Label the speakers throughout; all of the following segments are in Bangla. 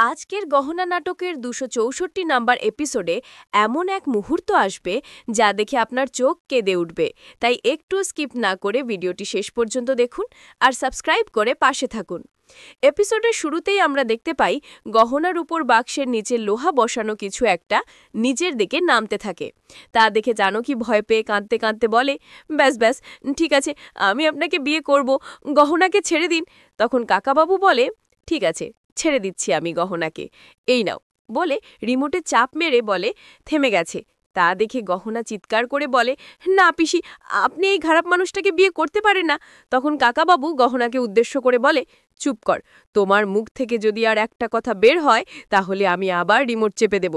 Speaker 1: আজকের গহনা নাটকের ২৬৪ নাম্বার এপিসোডে এমন এক মুহূর্ত আসবে যা দেখে আপনার চোখ কেঁদে উঠবে। তাই একটু স্কিপ না করে ভিডিওটি শেষ পর্যন্ত দেখুন আর সাবস্ক্রাইব করে পাশে থাকুন। এপিসোডের শুরুতেই আমরা দেখতে পাই গহনার উপর বাক্সের নিচে লোহা বসানো কিছু একটা নিচের দিকে নামতে থাকে। তা দেখে জানকী ভয় পেয়ে কাঁদতে কাঁদতে বলে, ব্যাস ব্যাস, ঠিক আছে, আমি আপনাকে বিয়ে করব, গহনাকে ছেড়ে দিন। তখন কাকাবাবু বলে, ঠিক আছে, ছেড়ে দিচ্ছি আমি গহনাকে, এই নাও বলে রিমোটে চাপ মেরে বলে থেমে গেছে। তা দেখে গহনা চিৎকার করে বলে, না পিসি, আপনি এই খারাপ মানুষটাকে বিয়ে করতে পারেন না। তখন কাকাবাবু গহনাকে উদ্দেশ্য করে বলে, চুপ কর, তোমার মুখ থেকে যদি আর একটা কথা বের হয় তাহলে আমি আবার রিমোট চেপে দেব।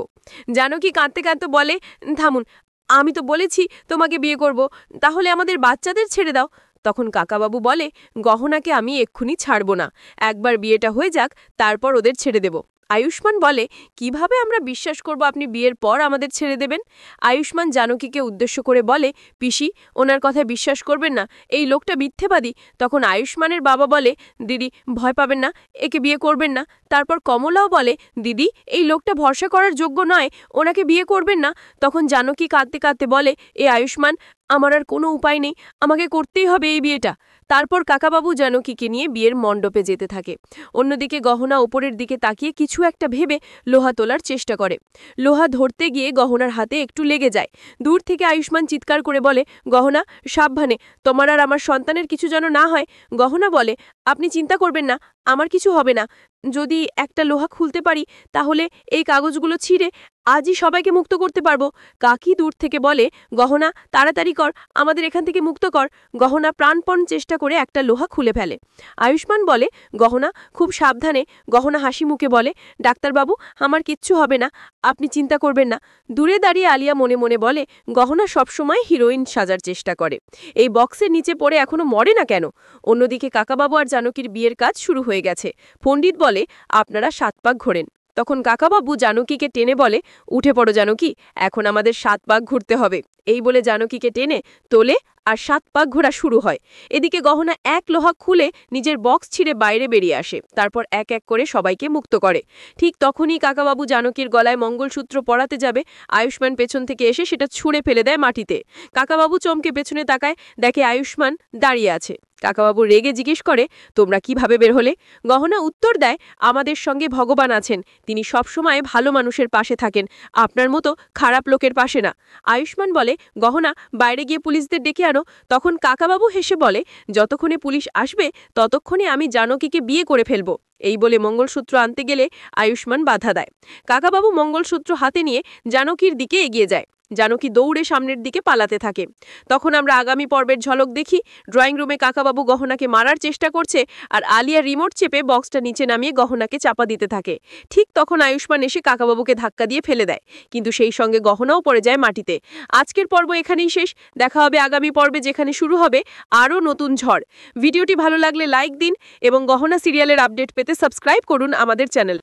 Speaker 1: জানকী কাঁদতে কাঁদতে বলে, থামুন, আমি তো বলেছি তোমাকে বিয়ে করব, তাহলে আমাদের বাচ্চাদের ছেড়ে দাও। তখন কাকাবাবু বলে, গহনাকে আমি এক্ষুনি ছাড়ব না, একবার বিয়েটা হয়ে যাক, তারপর ওদের ছেড়ে দেব। আয়ুষ্মান বলে, কিভাবে আমরা বিশ্বাস করব আপনি বিয়ের পর আমাদের ছেড়ে দেবেন? আয়ুষ্মান জানকীকে উদ্দেশ্য করে বলে, পিসি, ওনার কথায় বিশ্বাস করবেন না, এই লোকটা মিথ্যেবাদী। তখন আয়ুষ্মানের বাবা বলে, দিদি ভয় পাবেন না, একে বিয়ে করবেন না। তারপর কমলাও বলে, দিদি এই লোকটা ভরসা করার যোগ্য নয়, ওনাকে বিয়ে করবেন না। তখন জানকী কাঁদতে কাঁদতে বলে, এ আয়ুষ্মান, আমার আর কোনো উপায় নেই, আমাকে করতেই হবে এই বিয়েটা। তারপর কাকাবাবু জানকীকে নিয়ে বিয়ের মণ্ডপে যেতে থাকে। অন্যদিকে গহনা ওপরের দিকে তাকিয়ে কিছু একটা ভেবে লোহা তোলার চেষ্টা করে। লোহা ধরতে গিয়ে গহনার হাতে একটু লেগে যায়। দূর থেকে আয়ুষ্মান চিৎকার করে বলে, গহনা সাবধানে, তোমার আর আমার সন্তানের কিছু যেন না হয়। গহনা বলে, আপনি চিন্তা করবেন না, আমার কিছু হবে না। যদি একটা লোহা খুলতে পারি তাহলে এই কাগজগুলো ছিঁড়ে আজই সবাইকে মুক্ত করতে পারবো। কাকি দূর থেকে বলে, গহনা তাড়াতাড়ি কর, আমাদের এখান থেকে মুক্ত কর। গহনা প্রাণপণ চেষ্টা করে একটা লোহা খুলে ফেলে। আয়ুষ্মান বলে, গহনা খুব সাবধানে। গহনা হাসি মুখে বলে, ডাক্তারবাবু, আমার কিচ্ছু হবে না, আপনি চিন্তা করবেন না। দূরে দাঁড়িয়ে আলিয়া মনে মনে বলে, গহনা সবসময় হিরোইন সাজার চেষ্টা করে, এই বক্সের নিচে পড়ে এখনো মরে না কেন? অন্যদিকে কাকাবাবু আর জানকীর বিয়ের কাজ শুরু হয়ে গেছে। পণ্ডিত বলে, আপনারা 7 পাক ঘোরেন। তখন কাকাবাবু জানকীকে টেনে বলে, উঠে পড়ো জানকী, এখন আমাদের 7 পাক ঘুরতে হবে। এই বলে জানকীকে টেনে তোলে আর 7 পাক ঘোরা শুরু হয়। এদিকে গহনা এক লোহা খুলে নিজের বক্স ছিঁড়ে বাইরে বেরিয়ে আসে, তারপর এক এক করে সবাইকে মুক্ত করে। ঠিক তখনই কাকাবাবু জানকীর গলায় মঙ্গলসূত্র পরাতে যাবে, আয়ুষ্মান পেছন থেকে এসে সেটা ছুঁড়ে ফেলে দেয় মাটিতে। কাকাবাবু চমকে পেছনে তাকায়, দেখে আয়ুষ্মান দাঁড়িয়ে আছে। কাকাবাবু রেগে জিজ্ঞেস করে, তোমরা কিভাবে বের হলে? গহনা উত্তর দেয়, আমাদের সঙ্গে ভগবান আছেন, তিনি সবসময় ভালো মানুষের পাশে থাকেন, আপনার মতো খারাপ লোকের পাশে না। আয়ুষ্মান বলে, গহনা বাইরে গিয়ে পুলিশদের ডেকে আনো। তখন কাকাবাবু হেসে বলে, যতক্ষণে পুলিশ আসবে ততক্ষণে আমি জানকীকে বিয়ে করে ফেলব। এই বলে মঙ্গলসূত্র আনতে গেলে আয়ুষ্মান বাধা দেয়। কাকাবাবু মঙ্গলসূত্র হাতে নিয়ে জানকীর দিকে এগিয়ে যায়। জানকী দৌড়ে সামনের দিকে পালাতে থাকে। তখন আমরা আগামী পর্বের ঝলক দেখি। ড্রয়িং রুমে কাকাবাবু গহনাকে মারার চেষ্টা করছে আর আলিয়া রিমোট চেপে বক্সটা নিচে নামিয়ে গহনাকে চাপা দিতে থাকে। ঠিক তখন আয়ুষ্মান এসে কাকাবাবুকে ধাক্কা দিয়ে ফেলে দেয়, কিন্তু সেই সঙ্গে গহনাও পড়ে যায় মাটিতে। আজকের পর্ব এখানেই শেষ, দেখা হবে আগামী পর্বে, যেখানে শুরু হবে আরও নতুন ঝড়। ভিডিওটি ভালো লাগলে লাইক দিন এবং গহনা সিরিয়ালের আপডেট পেতে সাবস্ক্রাইব করুন আমাদের চ্যানেল।